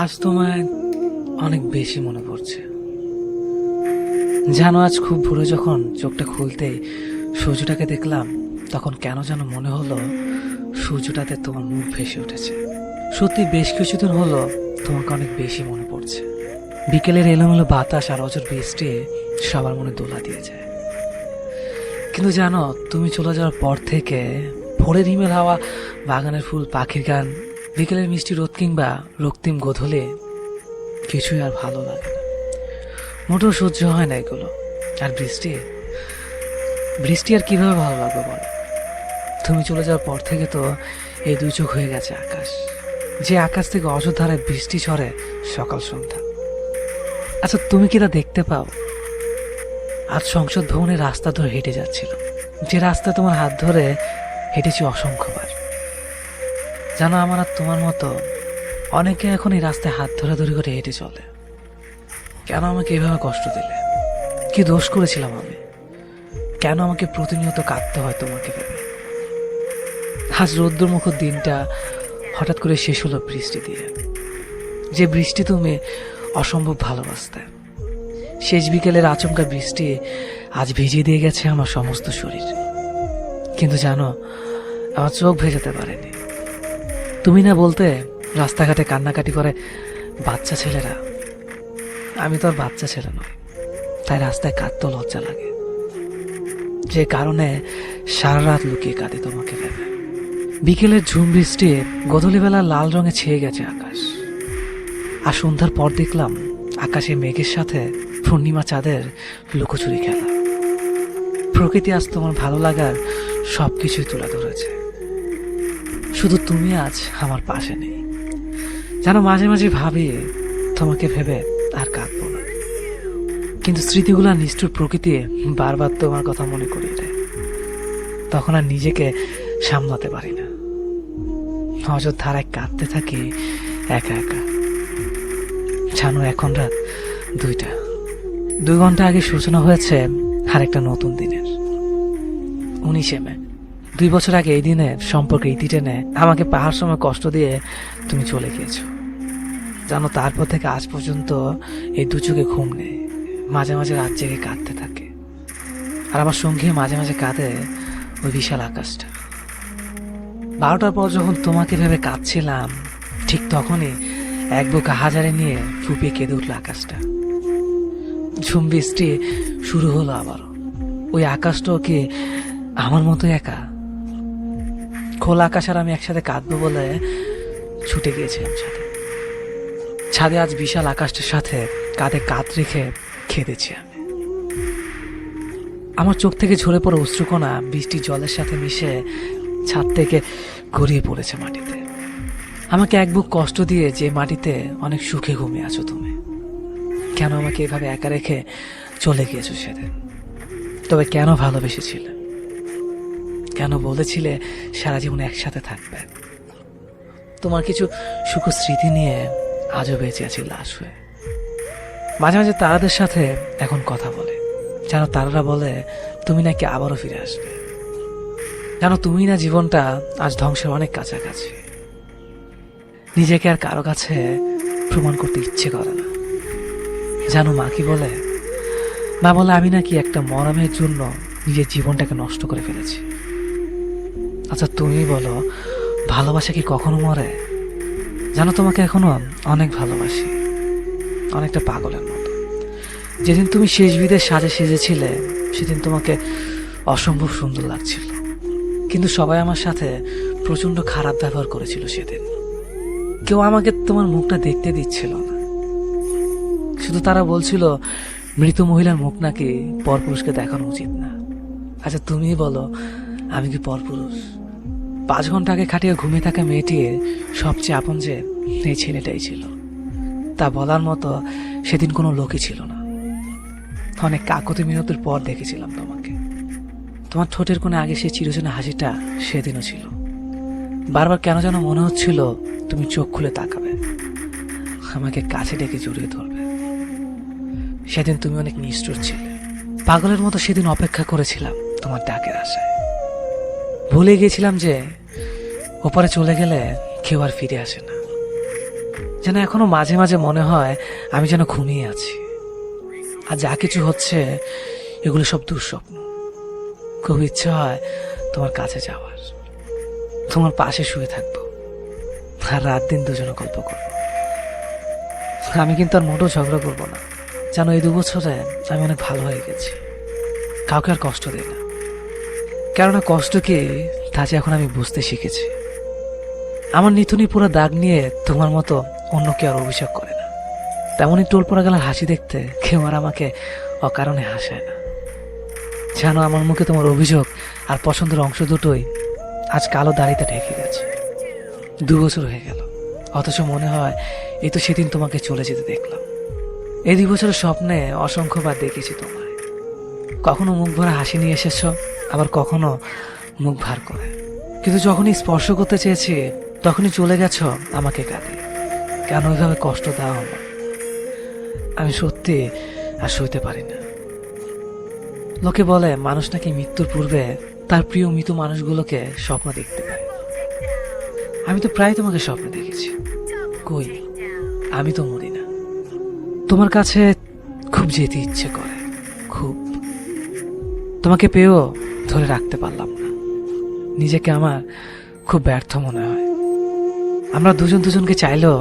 আজ তোমায় অনেক বেশি মনে পড়ছে। জানো, আজ খুব ভোরে যখন চোখটা খুলতেই সূর্যটাকে দেখলাম, তখন কেন যেন মনে হলো সূর্যটাতে তোমার মুখ ভেসে উঠেছে। সত্যি বেশ কিছুদিন হলো তোমাকে অনেক বেশি মনে পড়ছে। বিকেলের এলোমেলো বাতাস আর অঝোর বৃষ্টি সবার মনে দোলা দিয়ে যায়। কিন্তু জানো, তুমি চলে যাওয়ার পর থেকে ভোরের হিমেল হাওয়া, বাগানের ফুল, পাখির গান, বিকেলের মিষ্টি রোদ কিংবা রক্তিম গোধূলি কিছুই আর ভালো লাগে না। মোটেও সহ্য হয় না এগুলো। আর বৃষ্টি বৃষ্টি আর কিভাবে ভালো লাগবে বলো? তুমি চলে যাওয়ার পর থেকে তো এই দুই চোখ হয়ে গেছে আকাশ, যে আকাশ থেকে অযোধ্যায় বৃষ্টি ঝরে সকাল সন্ধ্যা। আচ্ছা, তুমি কি তা দেখতে পাও? আজ সংসদ ভবনের রাস্তা ধরে হেঁটে যাচ্ছিল, যে রাস্তা তোমার হাত ধরে হেঁটেছি অসংখ্যবার। জানো, আমার আর তোমার মতো অনেকে এখন এই রাস্তায় হাত ধরাধরি করে হেঁটে চলে। কেন আমাকে এভাবে কষ্ট দিলে? কি দোষ করেছিলাম আমি? কেন আমাকে প্রতিনিয়ত কাঁদতে হয় তোমাকে ভেবে? আজ রৌদ্রমুখর দিনটা হঠাৎ করে শেষ হলো বৃষ্টি দিয়ে, যে বৃষ্টি তুমি অসম্ভব ভালোবাসতে। শেষ বিকেলের আচমকা বৃষ্টি আজ ভিজিয়ে দিয়ে গেছে আমার সমস্ত শরীর। কিন্তু জানো, আমার চোখ ভেজাতে পারেনি। তুমি না বলতে রাস্তাঘাটে কান্নাকাটি করে বাচ্চা ছেলেরা। আমি তো আর বাচ্চা ছেলে নই, তাই রাস্তায় কাঁদতেও লজ্জা লাগে, যে কারণে সারা রাত লুকিয়ে কাঁদে তোমাকে ভেবে। বিকেলের ঝুম বৃষ্টি গধূলিবেলা লাল রঙে ছেয়ে গেছে আকাশ। আর সন্ধ্যার পর দেখলাম আকাশে মেঘের সাথে পূর্ণিমা চাঁদের লুকোচুরি খেলা। প্রকৃতি আজ তোমার ভালো লাগার সবকিছুই তুলে ধরেছে। শুধু তুমি আজ আমার পাশে নেই। যেন মাঝে মাঝে ভাবি তোমাকে ভেবে আর কাঁদবো না, কিন্তু স্মৃতিগুলো নিষ্ঠুর প্রকৃতি বারবার তোমার কথা মনে করিয়ে দেয়। তখন আর নিজেকে সামলাতে পারি না, অযোধ্যায় কাঁদতে থাকি একা একা। জানো, এখন রাত 2টা। 2 ঘন্টা আগে সূচনা হয়েছে আর একটা নতুন দিনের, 19শে মে। 2 বছর আগে এই দিনে সম্পর্কে ইতি টেনে আমাকে পাহাড় সময় কষ্ট দিয়ে তুমি চলে গিয়েছো। জানো, তারপর থেকে আজ পর্যন্ত এই দু চোখে ঘুম নেই। মাঝে মাঝে রাত জেগে কাঁদতে থাকে, আর আমার সঙ্গে মাঝে মাঝে কাঁদে ওই বিশাল আকাশটা। 12টার পর যখন তোমাকে ভেবে কাঁদছিলাম, ঠিক তখনই এক বুক হাজারে নিয়ে ফুপিয়ে কেঁদে উঠল আকাশটা। ঝুম বৃষ্টি শুরু হলো আবারও। ওই আকাশটাও কি আমার মতো একা? খোলা আকাশ আর আমি একসাথে কাঁদবো বলে ছুটে গিয়েছিলাম ছাদে। ছাদে আজ বিশাল আকাশটার সাথে কাঁধে কাঁধ রেখে কেঁদেছি আমি। আমার চোখ থেকে ঝরে পড়ে অশ্রুকণা বৃষ্টির জলের সাথে মিশে ছাদ থেকে গড়িয়ে পড়েছে মাটিতে। আমাকে এক বুক কষ্ট দিয়ে যে মাটিতে অনেক সুখে ঘুমিয়ে আছো তুমি, কেন আমাকে এভাবে একা রেখে চলে গিয়েছো সেদিন? তবে কেন ভালোবেসেছিলে? কেন বলেছিলে সারা জীবন একসাথে থাকবে? তোমার কিছু সুখ স্মৃতি নিয়ে আজও বেঁচে আছি লাশ হয়ে। মাঝে মাঝে তারাদের সাথে এখন কথা বলে। জানো, তারারা বলে তুমি নাকি আবারও ফিরে আসবে। জানো, তুমি না জীবনটা আজ ধ্বংসের অনেক কাছাকাছি। নিজেকে আর কারো কাছে প্রমাণ করতে ইচ্ছে করে না। জানো, মা কি বলে? মা বলে আমি নাকি একটা মরমের জন্য নিজের জীবনটাকে নষ্ট করে ফেলেছি। আচ্ছা, তুমি বলো, ভালোবাসা কি কখনো মরে? জানো, তোমাকে এখনো অনেক ভালোবাসি, অনেকটা পাগলের মতো। যেদিন তুমি শেষ বিদের সাজে সেজেছিলে, সেদিন তোমাকে অসম্ভব সুন্দর লাগছিল। কিন্তু সবাই আমার সাথে প্রচন্ড খারাপ ব্যবহার করেছিল সেদিন। কেউ আমাকে তোমার মুখটা দেখতে দিচ্ছিল না। শুধু তারা বলছিল মৃত মহিলার মুখ নাকি পরপুরুষকে দেখানো উচিত না। আচ্ছা, তুমি বলো, আমি কি পরপুরুষ? 5 ঘন্টা আগে খাটিয়ে ঘুমিয়ে থাকা মেয়েটির সবচেয়ে আপন যে এই ছেলেটাই ছিল, তা বলার মতো সেদিন কোনো লোকই ছিল না। অনেক কাকতি মিনতির পর দেখেছিলাম তোমাকে। তোমার ঠোঁটের কোণে আগে সেই চিরচেনা হাসিটা সেদিনও ছিল। বারবার কেন যেন মনে হচ্ছিল তুমি চোখ খুলে তাকাবে, আমাকে কাছে ডেকে জড়িয়ে ধরবে। সেদিন তুমি অনেক নিষ্ঠুর ছিলে। পাগলের মতো সেদিন অপেক্ষা করেছিলাম তোমার ডাকের আশায়। ভুলে গিয়েছিলাম যে ওপারে চলে গেলে কেউ আর ফিরে আসে না। যেন এখনো মাঝে মাঝে মনে হয় আমি যেন ঘুমিয়ে আছি, আর যা কিছু হচ্ছে এগুলো সব দুঃস্বপ্ন। খুব ইচ্ছে হয় তোমার কাছে যাওয়ার, তোমার পাশে শুয়ে থাকবো, আর রাত দিন দুজনে গল্প করবো। আমি কিন্তু আর মোটেও ঝগড়া করবো না, জানো এই 2 বছরে আমি অনেক ভালো হয়ে গেছি। কাউকে আর কষ্ট দিই না, কেননা কষ্ট কি তা যে এখন আমি বুঝতে শিখেছি। আমার নিথুনি পুরো দাগ নিয়ে তোমার মতো অন্য কেউ আর অভিযোগ করে না। তেমনই টোল পড়া গেলার হাসি দেখতে কেউ আর আমাকে অকারণে হাসায় না। জানো আমার মুখে তোমার অভিযোগ আর পছন্দের অংশ দুটোই আজ কালো দাড়িতে ঢেকে গেছে। 2 বছর হয়ে গেল, অথচ মনে হয় এই তো সেদিন তোমাকে চলে যেতে দেখলাম। এই 2 বছরের স্বপ্নে অসংখ্যবার দেখেছি তোমায়। কখনো মুখ ভরা হাসি নিয়ে এসেছ, আবার কখনো মুখ ভার করে। কিন্তু যখনই স্পর্শ করতে চেয়েছি তখনই চলে গেছ আমাকে কাঁদে। কেন ওইভাবে কষ্ট দেওয়া আমার? আমি সত্যি আর সইতে পারি না। লোকে বলে মানুষ নাকি মৃত্যুর পূর্বে তার প্রিয় মৃত মানুষগুলোকে স্বপ্ন দেখতে পায়। আমি তো প্রায় তোমাকে স্বপ্ন দেখেছি, কই আমি তো মরি না। তোমার কাছে খুব যেতে ইচ্ছে করে, খুব। তোমাকে পেয়েও ধরে রাখতে পারলাম না। নিজেকে আমার খুব ব্যর্থ মনে হয়। আমরা দুজন দুজনকে চাইলেও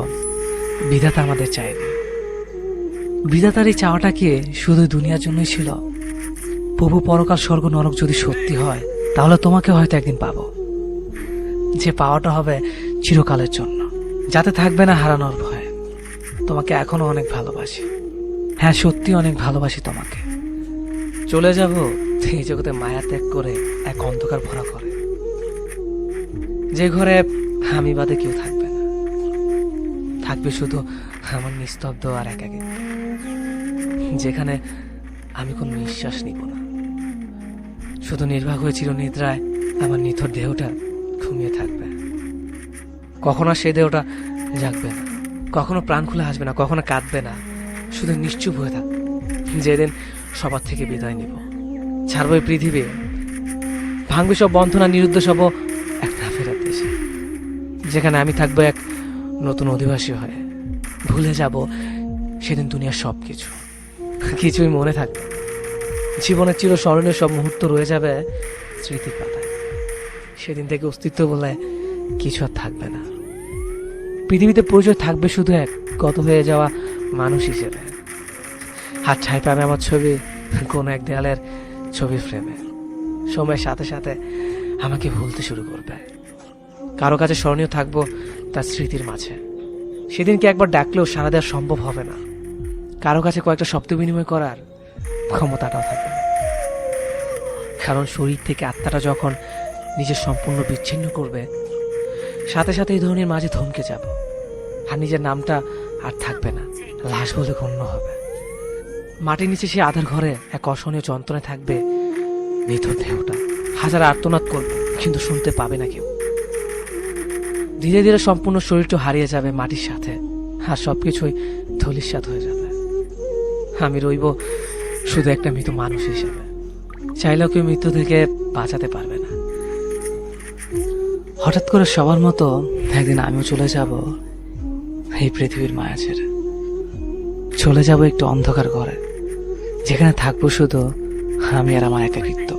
বিধাতা আমাদের চায়নি। বিধাতার এই চাওয়াটা কি শুধু দুনিয়ার জন্যই ছিল? প্রভু পরকাল স্বর্গ নরক যদি সত্যি হয়, তাহলে তোমাকে হয়তো একদিন পাবো, যে পাওয়াটা হবে চিরকালের জন্য, যাতে থাকবে না হারানোর ভয়। তোমাকে এখনো অনেক ভালোবাসি, হ্যাঁ সত্যি অনেক ভালোবাসি তোমাকে। চলে যাব এই জগতে মায়া ত্যাগ করে এক অন্ধকার ভরা করে, যে ঘরে আমি বাদে কেউ থাকবে না, থাকবে শুধু আমার নিস্তব্ধ আর একাকিত্ব, যেখানে আমি কোনো নিঃশ্বাস নিব না। শুধু নির্বাক হয়ে চিরনিদ্রায় আমার নিথর দেহটা ঘুমিয়ে থাকবে। কখনো সেই দেহটা জাগবে না, কখনো প্রাণ খুলে হাসবে না, কখনো কাঁদবে না, শুধু নিশ্চুপ হয়ে থাকবে। যেদিন সবার থেকে বিদায় নিব, ছাড়বো এই পৃথিবী, ভাঙবে সব বন্ধনা, নিরুদ্দেশ হব এক না ফেরার দেশে, যেখানে আমি থাকবো এক নতুন অধিবাসী হয়ে। ভুলে যাব সেদিন দুনিয়ার সব কিছু, কিছুই মনে থাকবে না। জীবনের চিরস্মরণীয় সব মুহূর্ত রয়ে যাবে স্মৃতির পাতায়। সেদিন থেকে অস্তিত্ব বলে কিছু আর থাকবে না। পৃথিবীতে পরিচয় থাকবে শুধু এক গত হয়ে যাওয়া মানুষ হিসেবে। হাত ঠাঁই পাবে আমার ছবি কোনো এক দেয়ালের ছবির ফ্রেমে। সময়ের সাথে সাথে আমাকে ভুলতে শুরু করবে। কারো কাছে স্মরণীয় থাকবো তার স্মৃতির মাঝে। সেদিনকে একবার ডাকলেও সাড়া দেওয়া সম্ভব হবে না। কারো কাছে কয়েকটা শব্দ বিনিময় করার ক্ষমতাটাও থাকবে না। কারণ শরীর থেকে আত্মাটা যখন নিজের সম্পূর্ণ বিচ্ছিন্ন করবে, সাথে সাথে এই ধরনের মাঝে থমকে যাব, আর নিজের নামটা আর থাকবে না, লাশ বলে গণ্য হবে। মাটির নিচে সে আধার ঘরে এক অসহনীয় যন্ত্রণায় থাকবে নিথর দেহটা। হাজার আর্তনাদ করবে কিন্তু শুনতে পাবে না কেউ। ধীরে ধীরে সম্পূর্ণ শরীরটা হারিয়ে যাবে মাটির সাথে, আর সবকিছুই ধূলিসাৎ হয়ে যাবে। আমি রইব শুধু একটা মৃত মানুষ হিসেবে। চাইলেও কেউ মৃত্যু থেকে বাঁচাতে পারবে না। হঠাৎ করে সবার মতো একদিন আমিও চলে যাব এই পৃথিবীর মায়া ছেড়ে। চলে যাব একটু অন্ধকার ঘরে, যেখানে থাকবো শুধু আমি আর আমার একাকিত্ব।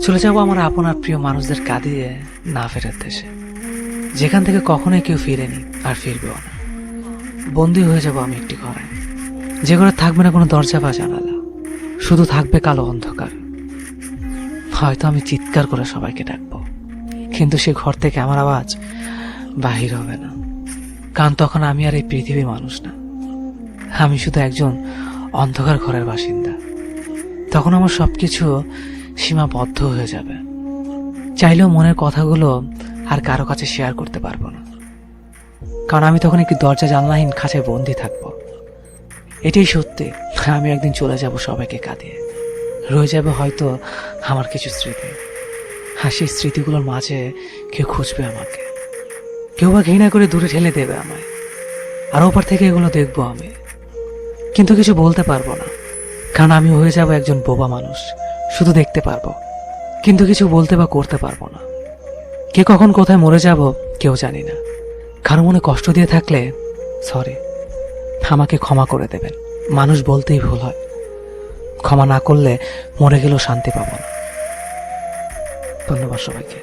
চলে যাব আমার আপন আর প্রিয় মানুষদের কাঁদিয়ে না ফেরার দেশে, যেখান থেকে কখনোই কেউ ফিরেনি আর ফিরবেও না। বন্দী হয়ে যাব আমি একটি ঘরে, যে ঘরে থাকবে না কোনো দরজা বা জানালা, শুধু থাকবে কালো অন্ধকার। হয়তো আমি চিৎকার করে সবাইকে ডাকবো, কিন্তু সে ঘর থেকে আমার আওয়াজ বাহির হবে না। কারণ তখন আমি আর এই পৃথিবীর মানুষ না, আমি শুধু একজন অন্ধকার ঘরের বাসিন্দা। তখন আমার সবকিছু সীমাবদ্ধ হয়ে যাবে। চাইলেও মনের কথাগুলো আর কারো কাছে শেয়ার করতে পারবো না, কারণ আমি তখন একটি দরজা জানলাহীন খাঁচায় বন্দি থাকবো। এটাই সত্যি, আমি একদিন চলে যাব সবাইকে কাঁদিয়ে। রয়ে যাবে হয়তো আমার কিছু স্মৃতি, আর সেই স্মৃতিগুলোর মাঝে কেউ খুঁজবে আমাকে, কেউ বা ঘৃণা করে দূরে ঠেলে দেবে আমায়। আর ওপার থেকে এগুলো দেখবো আমি, কিন্তু কিছু বলতে পারবো না, কারণ আমি হয়ে যাব একজন বোবা মানুষ। শুধু দেখতে পারবো, কিন্তু কিছু বলতে বা করতে পারবো না। কে কখন কোথায় মরে যাব কেউ জানি না। কারো মনে কষ্ট দিয়ে থাকলে সরি, আমাকে ক্ষমা করে দেবেন। মানুষ বলতেই ভুল হয়, ক্ষমা না করলে মরে গেলেও শান্তি পাবো না। ধন্যবাদ সবাইকে।